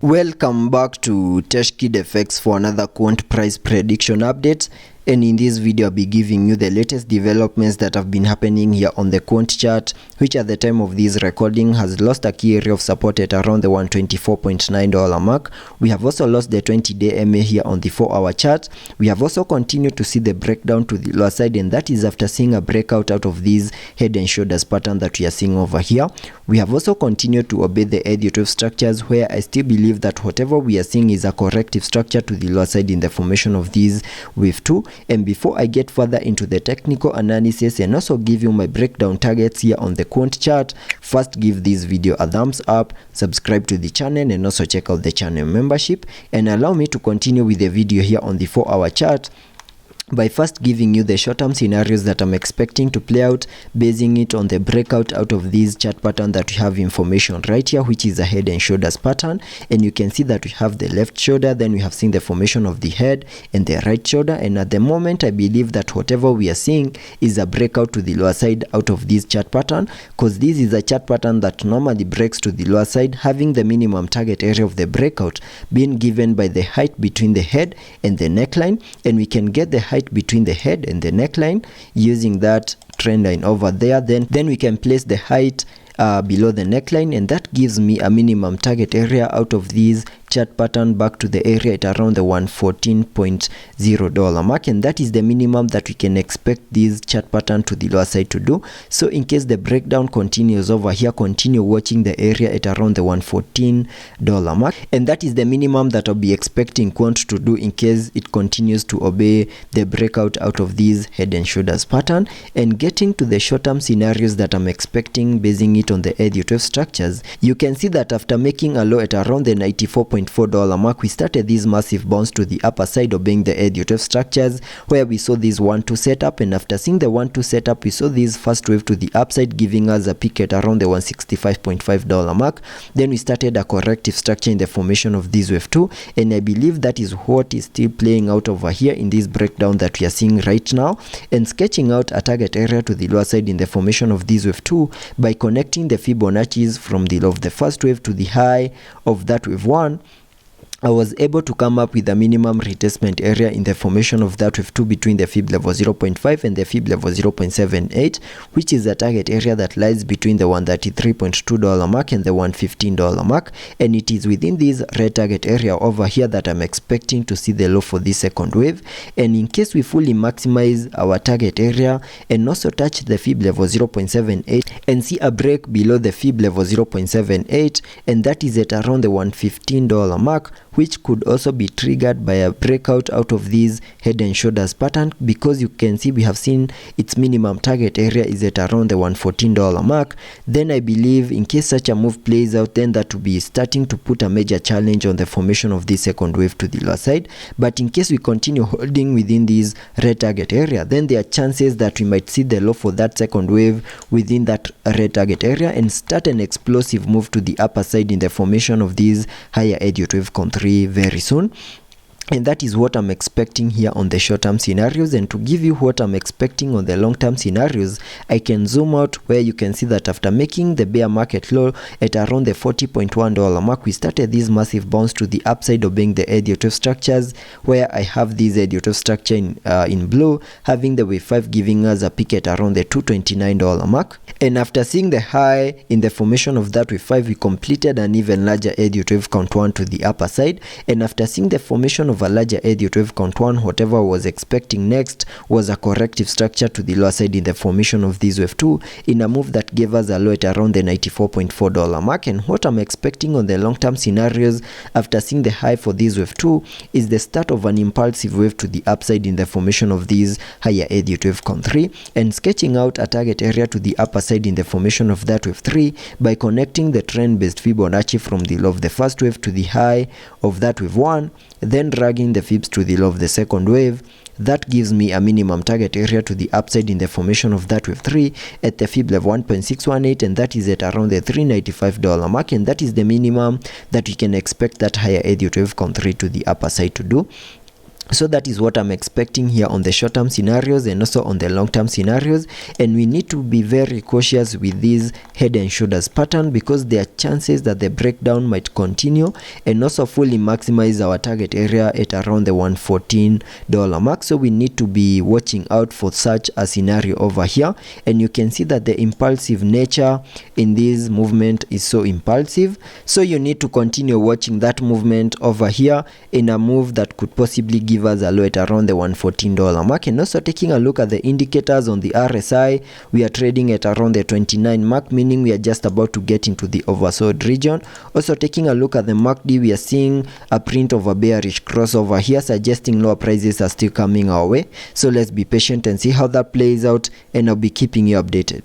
Welcome back to Teshkid FX for another quant price prediction update, and in this video I'll be giving you the latest developments that have been happening here on the quant chart, which at the time of this recording has lost a key area of support at around the $124.9 mark. We have also lost the 20-day MA here on the 4-hour chart. We have also continued to see the breakdown to the lower side, and that is after seeing a breakout out of this head and shoulders pattern that we are seeing over here. We have also continued to obey the Elliot wave structures, where I still believe that whatever we are seeing is a corrective structure to the lower side in the formation of this wave 2. And before I get further into the technical analysis and also give you my breakdown targets here on the quant chart, first give this video a thumbs up, subscribe to the channel, and also check out the channel membership, and allow me to continue with the video here on the 4-hour chart by first giving you the short-term scenarios that I'm expecting to play out, basing it on the breakout out of this chart pattern that we have information right here, which is a head and shoulders pattern. And you can see that we have the left shoulder, then we have seen the formation of the head and the right shoulder, and at the moment I believe that whatever we are seeing is a breakout to the lower side out of this chart pattern, because this is a chart pattern that normally breaks to the lower side, having the minimum target area of the breakout being given by the height between the head and the neckline, and we can get the height between the head and the neckline using that trend line over there. Then we can place the height below the neckline, and that gives me a minimum target area out of these chart pattern back to the area at around the $114.0 mark, and that is the minimum that we can expect this chart pattern to the lower side to do. So in case the breakdown continues over here, continue watching the area at around the $114 mark, and that is the minimum that I'll be expecting Quant to do in case it continues to obey the breakout out of this head and shoulders pattern. And getting to the short-term scenarios that I'm expecting, basing it on the Elliot wave structures, you can see that after making a low at around the $94.4 mark, we started this massive bounce to the upper side, obeying the Elliot wave structures, where we saw this 1-2 setup, and after seeing the 1-2 setup, we saw this first wave to the upside, giving us a peak at around the $165.5 mark. Then we started a corrective structure in the formation of this wave 2, and I believe that is what is still playing out over here in this breakdown that we are seeing right now, and sketching out a target area to the lower side in the formation of this wave 2 by connecting the Fibonacci's from the low of the first wave to the high of that wave 1. I was able to come up with a minimum retestment area in the formation of that wave 2 between the fib level 0.5 and the fib level 0.78, which is a target area that lies between the $133.2 mark and the $115 mark, and it is within this red target area over here that I'm expecting to see the low for this second wave. And in case we fully maximize our target area and also touch the fib level 0.78 and see a break below the fib level 0.78, and that is at around the $115 mark, which could also be triggered by a breakout out of this head and shoulders pattern, because you can see we have seen its minimum target area is at around the $114 mark. Then I believe in case such a move plays out, then that will be starting to put a major challenge on the formation of this second wave to the lower side. But in case we continue holding within this red target area, then there are chances that we might see the low for that second wave within that red target area and start an explosive move to the upper side in the formation of this higher Elliot wave control very soon. And that is what I'm expecting here on the short-term scenarios. And to give you what I'm expecting on the long-term scenarios, I can zoom out, where you can see that after making the bear market low at around the $40.1 mark, we started this massive bounce to the upside, obeying the Elliot wave structures, where I have this Elliot wave structure in blue, having the wave 5 giving us a peak at around the $229 mark. And after seeing the high in the formation of that wave 5, we completed an even larger Elliot wave count 1 to the upper side. And after seeing the formation of a larger Elliot wave count 1, whatever I was expecting next was a corrective structure to the lower side in the formation of this wave 2, in a move that gave us a low at around the $94.4 mark. And what I'm expecting on the long-term scenarios after seeing the high for this wave 2 is the start of an impulsive wave to the upside in the formation of this higher Elliot wave count 3, and sketching out a target area to the upper side in the formation of that wave 3 by connecting the trend-based Fibonacci from the low of the first wave to the high of that wave 1, then dragging the fibs to the low of the second wave. That gives me a minimum target area to the upside in the formation of that wave 3 at the fib level 1.618, and that is at around the $395 mark, and that is the minimum that we can expect that higher Elliot wave count 3 to the upper side to do. So that is what I'm expecting here on the short-term scenarios and also on the long-term scenarios, and we need to be very cautious with this head and shoulders pattern because there are chances that the breakdown might continue and also fully maximize our target area at around the $114 mark. So we need to be watching out for such a scenario over here, and you can see that the impulsive nature in this movement is so impulsive, so you need to continue watching that movement over here in a move that could possibly give us a low at around the $114 mark. And also taking a look at the indicators on the RSI, we are trading at around the 29 mark, meaning we are just about to get into the oversold region. Also taking a look at the MACD, we are seeing a print of a bearish crossover here, suggesting lower prices are still coming our way. So let's be patient and see how that plays out, and I'll be keeping you updated.